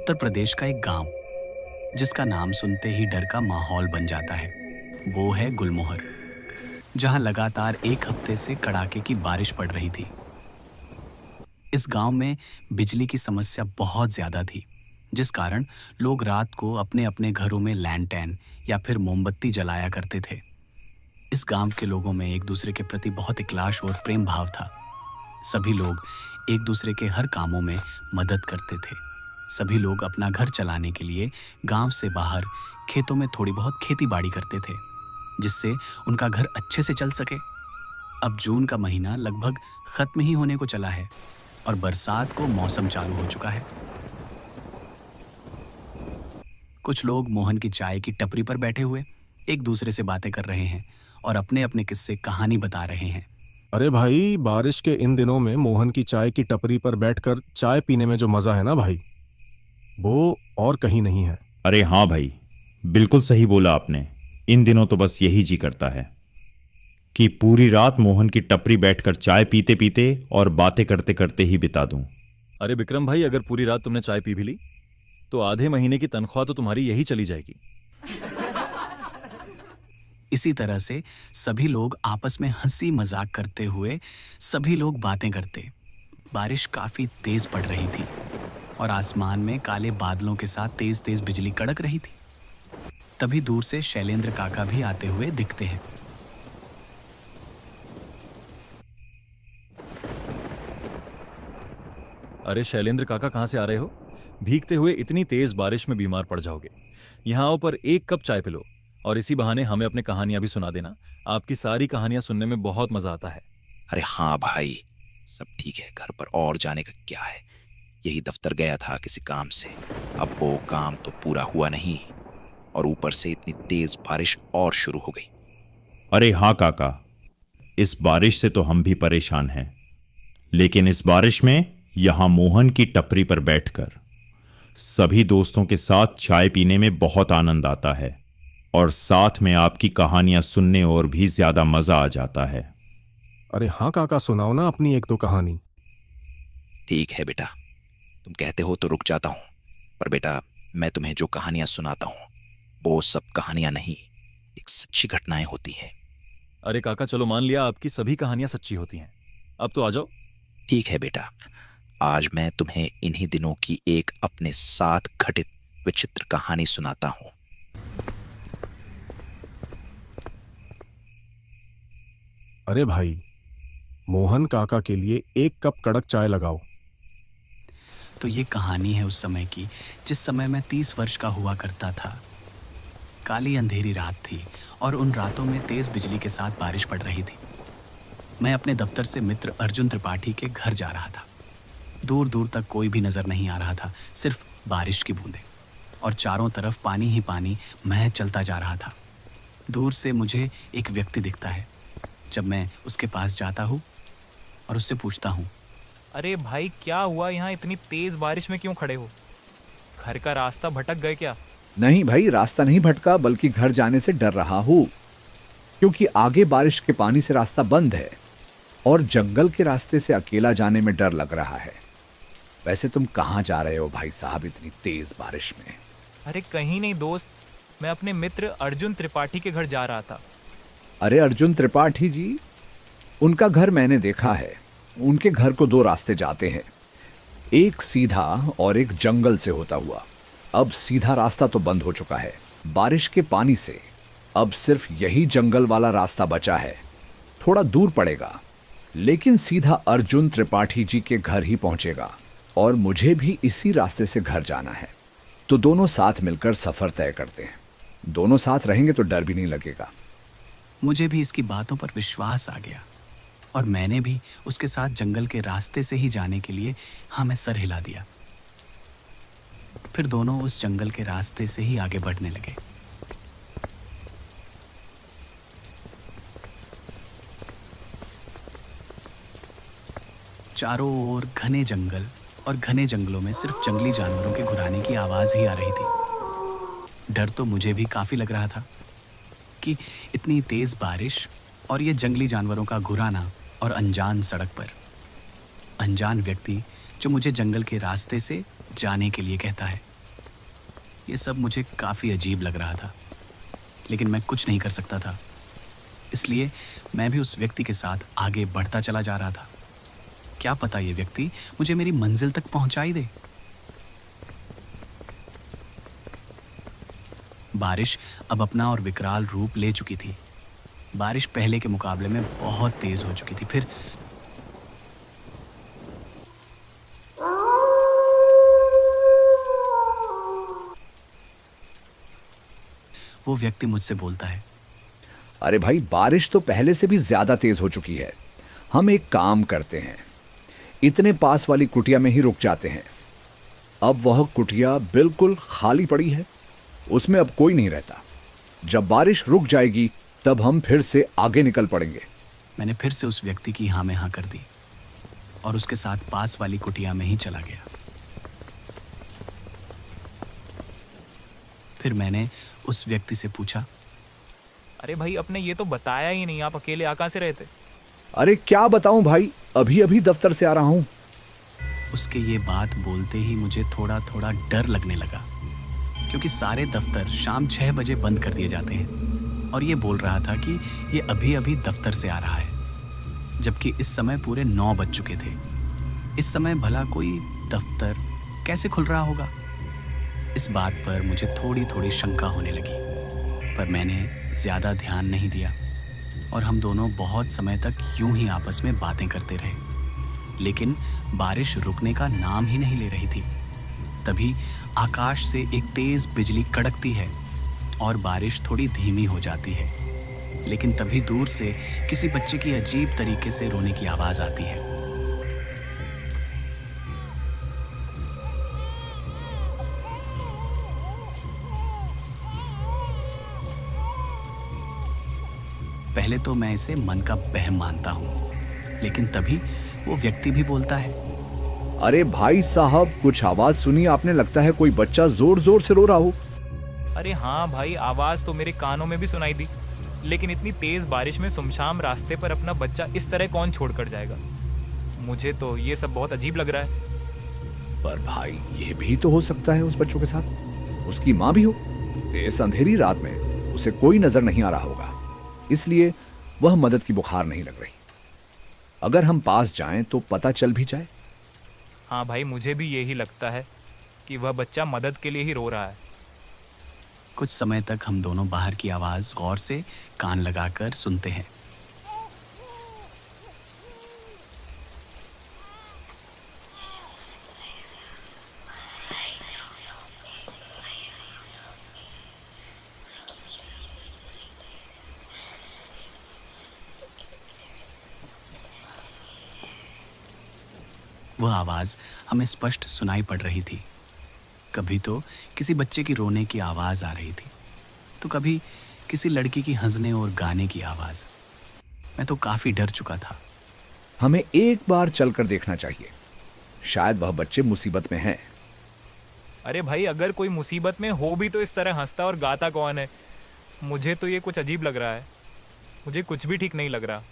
उत्तर प्रदेश का एक गांव जिसका नाम सुनते ही डर का माहौल बन जाता है, वो है गुलमोहर, जहां लगातार एक हफ्ते से कड़ाके की बारिश पड़ रही थी। इस गांव में बिजली की समस्या बहुत ज्यादा थी, जिस कारण लोग रात को अपने अपने घरों में लैंटर्न या फिर मोमबत्ती जलाया करते थे। इस गांव के लोगों में एक दूसरे के प्रति बहुत इखलास और प्रेम भाव था। सभी लोग एक दूसरे के हर कामों में मदद करते थे। सभी लोग अपना घर चलाने के लिए गांव से बाहर खेतों में थोड़ी बहुत खेती बाड़ी करते थे, जिससे उनका घर अच्छे से चल सके। अब जून का महीना लगभग खत्म ही होने को चला है और बरसात को मौसम चालू हो चुका है। कुछ लोग मोहन की चाय की टपरी पर बैठे हुए एक दूसरे से बातें कर रहे हैं और अपने अपने किस्से कहानी बता रहे हैं। अरे भाई, बारिश के इन दिनों में मोहन की चाय की टपरी पर बैठकर चाय पीने में जो मजा है ना भाई, वो और कहीं नहीं है। अरे हाँ भाई, बिल्कुल सही बोला आपने। इन दिनों तो बस यही जी करता है कि पूरी रात मोहन की टपरी बैठकर चाय पीते पीते और बातें करते करते ही बिता दूं। अरे विक्रम भाई, अगर पूरी रात तुमने चाय पी भी ली तो आधे महीने की तनख्वाह तो तुम्हारी यही चली जाएगी। इसी तरह से सभी लोग आपस में हंसी मजाक करते हुए सभी लोग बातें करते। बारिश काफी तेज पड़ रही थी और आसमान में काले बादलों के साथ तेज तेज बिजली कड़क रही थी। तभी दूर से शैलेंद्र काका भी आते हुए दिखते हैं। अरे शैलेंद्र काका, कहाँ से आ रहे हो? भीगते हुए इतनी तेज बारिश में बीमार पड़ जाओगे। यहाँ आओ, पर एक कप चाय पिलो और इसी बहाने हमें अपनी कहानियां भी सुना देना। आपकी सारी कहानियां सुनने में बहुत मजा आता है। अरे हाँ भाई, सब ठीक है। घर पर और जाने का क्या है, यही दफ्तर गया था किसी काम से। अब वो काम तो पूरा हुआ नहीं और ऊपर से इतनी तेज बारिश और शुरू हो गई। अरे हाँ काका, इस बारिश से तो हम भी परेशान हैं, लेकिन इस बारिश में यहां मोहन की टपरी पर बैठकर सभी दोस्तों के साथ चाय पीने में बहुत आनंद आता है और साथ में आपकी कहानियां सुनने और भी ज्यादा मजा आ जाता है। अरे हाँ काका, सुनाओ ना अपनी एक दो कहानी। ठीक है बेटा, तुम कहते हो तो रुक जाता हूँ, पर बेटा मैं तुम्हें जो कहानियां सुनाता हूँ वो सब कहानियां नहीं, एक सच्ची घटनाएं होती हैं। अरे काका, चलो मान लिया आपकी सभी कहानियां सच्ची होती हैं, अब तो आ जाओ। ठीक है बेटा, आज मैं तुम्हें इन्हीं दिनों की एक अपने साथ घटित विचित्र कहानी सुनाता हूँ। अरे भाई, मोहन काका के लिए एक कप कड़क चाय लगाओ। तो ये कहानी है उस समय की, जिस समय मैं 30 वर्ष का हुआ करता था। काली अंधेरी रात थी और उन रातों में तेज बिजली के साथ बारिश पड़ रही थी। मैं अपने दफ्तर से मित्र अर्जुन त्रिपाठी के घर जा रहा था। दूर दूर तक कोई भी नजर नहीं आ रहा था, सिर्फ बारिश की बूंदें और चारों तरफ पानी ही पानी महल चलता जा रहा था। दूर से मुझे एक व्यक्ति दिखता है। जब मैं उसके पास जाता हूँ और उससे पूछता हूँ, अरे भाई, क्या हुआ? यहाँ इतनी तेज बारिश में क्यों खड़े हो? घर का रास्ता भटक गए क्या? नहीं भाई, रास्ता नहीं भटका, बल्कि घर जाने से डर रहा हूँ, क्योंकि आगे बारिश के पानी से रास्ता बंद है और जंगल के रास्ते से अकेला जाने में डर लग रहा है। वैसे तुम कहाँ जा रहे हो भाई साहब इतनी तेज बारिश में? अरे कहीं नहीं दोस्त, मैं अपने मित्र अर्जुन त्रिपाठी के घर जा रहा था। अरे अर्जुन त्रिपाठी जी, उनका घर मैंने देखा है। उनके घर को 2 रास्ते जाते हैं, एक सीधा और एक जंगल से होता हुआ। अब सीधा रास्ता तो बंद हो चुका है बारिश के पानी से। अब सिर्फ यही जंगल वाला रास्ता बचा है, थोड़ा दूर पड़ेगा, लेकिन सीधा अर्जुन त्रिपाठी जी के घर ही पहुंचेगा और मुझे भी इसी रास्ते से घर जाना है। तो दोनों साथ मिलकर सफर तय करते हैं। दोनों साथ रहेंगे तो डर भी नहीं लगेगा। मुझे भी इसकी बातों पर विश्वास आ गया और मैंने भी उसके साथ जंगल के रास्ते से ही जाने के लिए हाँ में सर हिला दिया। फिर दोनों उस जंगल के रास्ते से ही आगे बढ़ने लगे। चारों ओर घने जंगल और घने जंगलों में सिर्फ जंगली जानवरों के घुराने की आवाज ही आ रही थी। डर तो मुझे भी काफी लग रहा था कि इतनी तेज बारिश और ये जंगली जानवरों का घुराना और अनजान सड़क पर अनजान व्यक्ति जो मुझे जंगल के रास्ते से जाने के लिए कहता है। ये सब मुझे काफ़ी अजीब लग रहा था, लेकिन मैं कुछ नहीं कर सकता था। इसलिए मैं भी उस व्यक्ति के साथ आगे बढ़ता चला जा रहा था। क्या पता ये व्यक्ति मुझे मेरी मंजिल तक पहुंचा ही दे। बारिश अब अपना और विकराल रूप ले चुकी थी। बारिश पहले के मुकाबले में बहुत तेज हो चुकी थी। फिर वो व्यक्ति मुझसे बोलता है, अरे भाई, बारिश तो पहले से भी ज्यादा तेज हो चुकी है। हम एक काम करते हैं, इतने पास वाली कुटिया में ही रुक जाते हैं। अब वह कुटिया बिल्कुल खाली पड़ी है, उसमें अब कोई नहीं रहता। जब बारिश रुक जाएगी तब हम फिर से आगे निकल पड़ेंगे। मैंने फिर से उस व्यक्ति की हाँ में हाँ कर दी और उसके साथ पास वाली कुटिया में ही चला गया। फिर मैंने उस व्यक्ति से पूछा, अरे भाई, आपने ये तो बताया ही नहीं, आप अकेले आ कहाँ से रहे थे? अरे क्या बताऊं भाई, अभी अभी दफ्तर से आ रहा हूं। उसके ये बात बोलते ही मुझे थोड़ा थोड़ा डर लगने लगा, क्योंकि सारे दफ्तर शाम 6 बजे बंद कर दिए जाते हैं और ये बोल रहा था कि ये अभी अभी दफ्तर से आ रहा है, जबकि इस समय पूरे 9 बज चुके थे। इस समय भला कोई दफ्तर कैसे खुल रहा होगा? इस बात पर मुझे थोड़ी थोड़ी शंका होने लगी, पर मैंने ज़्यादा ध्यान नहीं दिया और हम दोनों बहुत समय तक यूं ही आपस में बातें करते रहे। लेकिन बारिश रुकने का नाम ही नहीं ले रही थी। तभी आकाश से एक तेज बिजली कड़कती है और बारिश थोड़ी धीमी हो जाती है, लेकिन तभी दूर से किसी बच्चे की अजीब तरीके से रोने की आवाज आती है। पहले तो मैं इसे मन का वहम मानता हूँ, लेकिन तभी वो व्यक्ति भी बोलता है, अरे भाई साहब, कुछ आवाज सुनी आपने? लगता है कोई बच्चा जोर जोर से रो रहा हो। अरे हाँ भाई, आवाज तो मेरे कानों में भी सुनाई दी, लेकिन इतनी तेज बारिश में सुमशाम रास्ते पर अपना बच्चा इस तरह कौन छोड़कर जाएगा? मुझे तो ये सब बहुत अजीब लग रहा है। पर भाई, ये भी तो हो सकता है उस बच्चों के साथ उसकी माँ भी हो। इस अंधेरी रात में उसे कोई नजर नहीं आ रहा होगा, इसलिए वह मदद की बुखार नहीं लग रही। अगर हम पास जाएं तो पता चल भी जाए। हाँ भाई, मुझे भी यही लगता है कि वह बच्चा मदद के लिए ही रो रहा है। कुछ समय तक हम दोनों बाहर की आवाज गौर से कान लगाकर सुनते हैं। वह आवाज हमें स्पष्ट सुनाई पड़ रही थी। कभी तो किसी बच्चे की रोने की आवाज आ रही थी, तो कभी किसी लड़की की हंसने और गाने की आवाज। मैं तो काफी डर चुका था। हमें एक बार चलकर देखना चाहिए, शायद वह बच्चे मुसीबत में हैं। अरे भाई, अगर कोई मुसीबत में हो भी तो इस तरह हंसता और गाता कौन है? मुझे तो ये कुछ अजीब लग रहा है। मुझे कुछ भी ठीक नहीं लग रहा।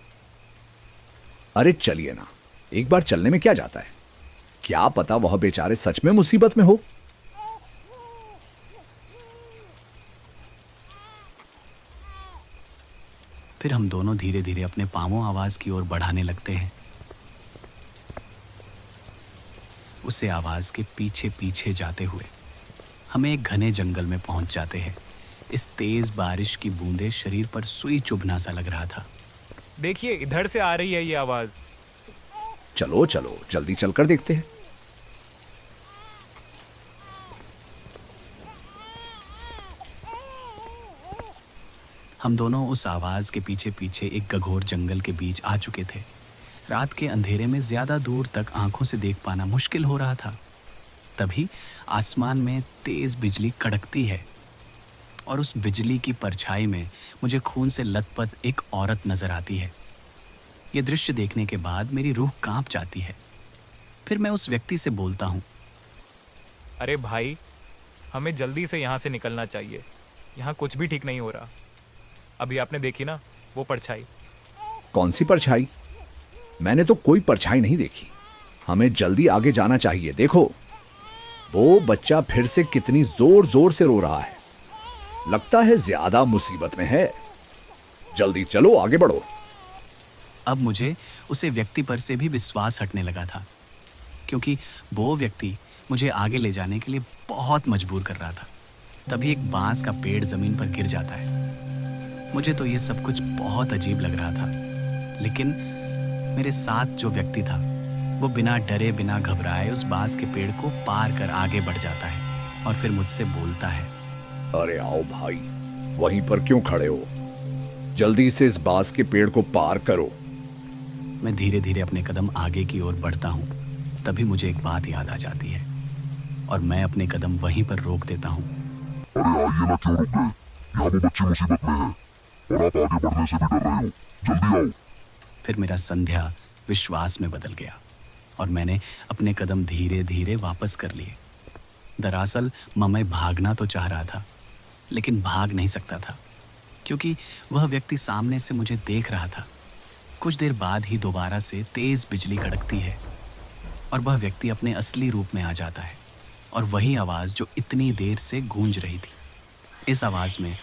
अरे चलिए ना, एक बार चलने में क्या जाता है? क्या पता वह बेचारे सच में मुसीबत में हो। फिर हम दोनों धीरे धीरे अपने पांवों आवाज की ओर बढ़ाने लगते हैं। उसे आवाज के पीछे पीछे जाते हुए हमें एक घने जंगल में पहुंच जाते हैं। इस तेज बारिश की बूंदें शरीर पर सुई चुभना सा लग रहा था। देखिए, इधर से आ रही है ये आवाज। चलो चलो, जल्दी चलकर देखते हैं। हम दोनों उस आवाज के पीछे पीछे एक घघोर जंगल के बीच आ चुके थे। रात के अंधेरे में ज्यादा दूर तक आंखों से देख पाना मुश्किल हो रहा था। तभी आसमान में तेज बिजली कड़कती है और उस बिजली की परछाई में मुझे खून से लथपथ एक औरत नजर आती है। यह दृश्य देखने के बाद मेरी रूह कांप जाती है। फिर मैं उस व्यक्ति से बोलता हूँ, अरे भाई, हमें जल्दी से यहाँ से निकलना चाहिए। यहाँ कुछ भी ठीक नहीं हो रहा। अभी आपने देखी ना वो परछाई? कौन सी परछाई? मैंने तो कोई परछाई नहीं देखी। हमें जल्दी आगे जाना चाहिए। देखो। वो बच्चा फिर से कितनी जोर जोर से रो रहा है। लगता है ज्यादा मुसीबत में है। जल्दी चलो, आगे बढ़ो। अब मुझे उसे व्यक्ति पर से भी विश्वास हटने लगा था, क्योंकि वो व्यक्ति मुझे आगे ले जाने के लिए बहुत मजबूर कर रहा था। तभी एक बांस का पेड़ जमीन पर गिर जाता है। मुझे तो ये सब कुछ बहुत अजीब लग रहा था, लेकिन मेरे साथ जो व्यक्ति था वो बिना डरे बिना घबराए उस बांस के पेड़ को पार कर आगे बढ़ जाता है और फिर मुझसे बोलता है, अरे आओ भाई, वहीं पर क्यों खड़े हो? जल्दी से इस बांस के पेड़ को पार करो। मैं धीरे धीरे अपने कदम आगे की ओर बढ़ता हूँ। तभी मुझे एक बात याद आ जाती है और मैं अपने कदम वहीं पर रोक देता हूँ। अरे आइए ना, क्यों रुक गए? यहाँ वो बच्ची मुसीबत में है और आप आगे बढ़ने से भी डर रहे हो। जल्दी आओ। फिर मेरा संध्या विश्वास में बदल गया और मैंने अपने कदम धीरे धीरे वापस कर लिए। दरअसल ममय भागना तो चाह रहा था, लेकिन भाग नहीं सकता था, क्योंकि वह व्यक्ति सामने से मुझे देख रहा था। कुछ देर बाद ही दोबारा से तेज बिजली कड़कती है और वह व्यक्ति अपने असली रूप में आ जाता है और वही आवाज़ जो इतनी देर से गूंज रही थी। इस आवाज़ में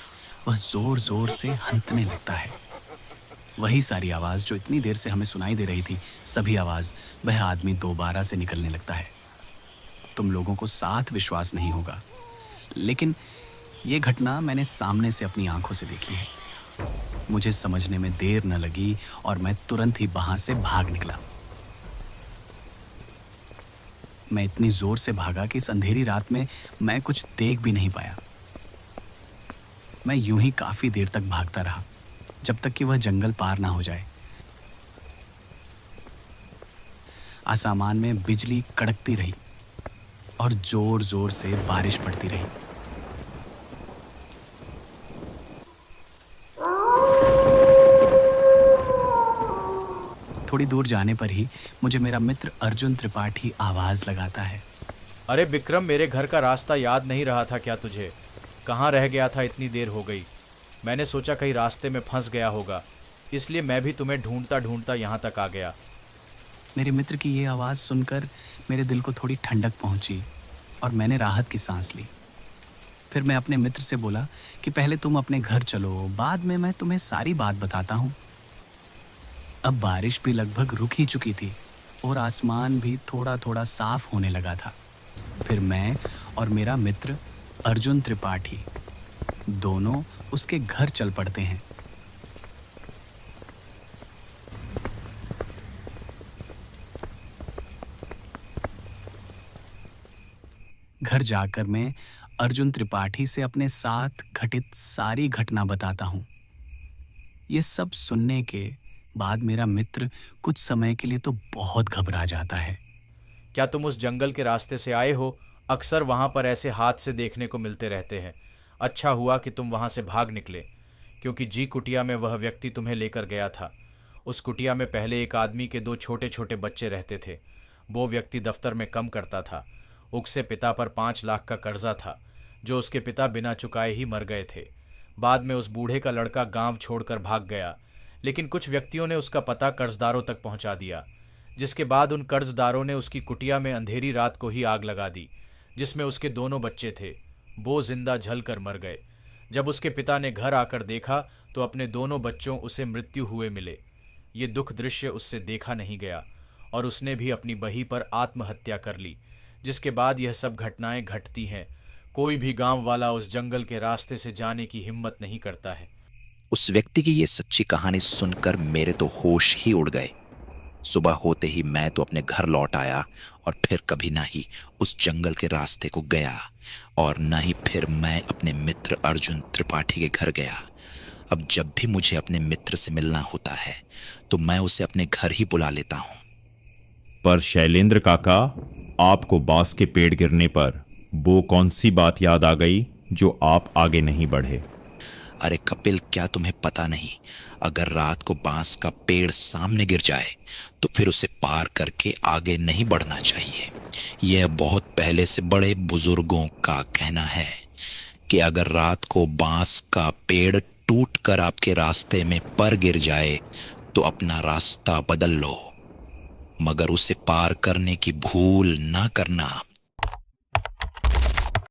वह जोर जोर से हंसने लगता है। वही सारी आवाज़ जो इतनी देर से हमें सुनाई दे रही थी, सभी आवाज़ वह आदमी दोबारा से निकलने लगता है। तुम लोगों को साथ विश्वास नहीं होगा, लेकिन ये घटना मैंने सामने से अपनी आंखों से देखी है। मुझे समझने में देर न लगी और मैं तुरंत ही वहां से भाग निकला। मैं इतनी जोर से भागा कि इस अंधेरी रात में मैं कुछ देख भी नहीं पाया। मैं यूं ही काफी देर तक भागता रहा, जब तक कि वह जंगल पार ना हो जाए। आसमान में बिजली कड़कती रही और जोर जोर से बारिश पड़ती रही। थोड़ी दूर जाने पर ही मुझे मेरा मित्र अर्जुन त्रिपाठी आवाज लगाता है, अरे विक्रम, मेरे घर का रास्ता याद नहीं रहा था क्या तुझे? कहाँ रह गया था? इतनी देर हो गई। मैंने सोचा कहीं रास्ते में फंस गया होगा, इसलिए मैं भी तुम्हें ढूंढता ढूंढता यहाँ तक आ गया। मेरे मित्र की ये आवाज़ सुनकर मेरे दिल को थोड़ी ठंडक पहुंची और मैंने राहत की सांस ली। फिर मैं अपने मित्र से बोला कि पहले तुम अपने घर चलो, बाद में मैं तुम्हें सारी बात बताता हूँ। अब बारिश भी लगभग रुक ही चुकी थी और आसमान भी थोड़ा थोड़ा साफ होने लगा था। फिर मैं और मेरा मित्र अर्जुन त्रिपाठी दोनों उसके घर चल पड़ते हैं। घर जाकर मैं अर्जुन त्रिपाठी से अपने साथ घटित सारी घटना बताता हूँ। ये सब सुनने के बाद मेरा मित्र कुछ समय के लिए तो बहुत घबरा जाता है। क्या तुम उस जंगल के रास्ते से आए हो? अक्सर वहाँ पर ऐसे हादसे देखने को मिलते रहते हैं। अच्छा हुआ कि तुम वहाँ से भाग निकले, क्योंकि जी कुटिया में वह व्यक्ति तुम्हें लेकर गया था। उस कुटिया में पहले एक आदमी के 2 छोटे छोटे बच्चे रहते थे। वो व्यक्ति दफ्तर में कम करता था। उसके पिता पर 5 लाख का कर्जा था, जो उसके पिता बिना चुकाए ही मर गए थे। बाद में उस बूढ़े का लड़का गांव छोड़कर भाग गया, लेकिन कुछ व्यक्तियों ने उसका पता कर्जदारों तक पहुंचा दिया, जिसके बाद उन कर्जदारों ने उसकी कुटिया में अंधेरी रात को ही आग लगा दी, जिसमें उसके दोनों बच्चे थे। वो जिंदा जल कर मर गए। जब उसके पिता ने घर आकर देखा तो अपने दोनों बच्चों उसे मृत्यु हुए मिले। ये दुख दृश्य उससे देखा नहीं गया और उसने भी अपनी बही पर आत्महत्या कर ली, जिसके बाद यह सब घटनाएं घटती हैं। कोई भी गांव वाला उस जंगल के रास्ते से जाने की हिम्मत नहीं करता है। उस व्यक्ति की ये सच्ची कहानी सुनकर मेरे तो होश ही उड़ गए। सुबह होते ही मैं तो अपने घर लौट आया और फिर कभी ना ही उस जंगल के रास्ते को गया और ना ही फिर मैं अपने मित्र अर्जुन त्रिपाठी के घर गया। अब जब भी मुझे अपने मित्र से मिलना होता है तो मैं उसे अपने घर ही बुला लेता हूँ। पर शैलेंद्र काका, आपको बांस के पेड़ गिरने पर वो कौन सी बात याद आ गई जो आप आगे नहीं बढ़े? अरे कपिल, क्या तुम्हें पता नहीं, अगर रात को बांस का पेड़ सामने गिर जाए तो फिर उसे पार करके आगे नहीं बढ़ना चाहिए। यह बहुत पहले से बड़े बुजुर्गों का कहना है कि अगर रात को बांस का पेड़ टूट कर आपके रास्ते में पर गिर जाए तो अपना रास्ता बदल लो, मगर उसे पार करने की भूल ना करना।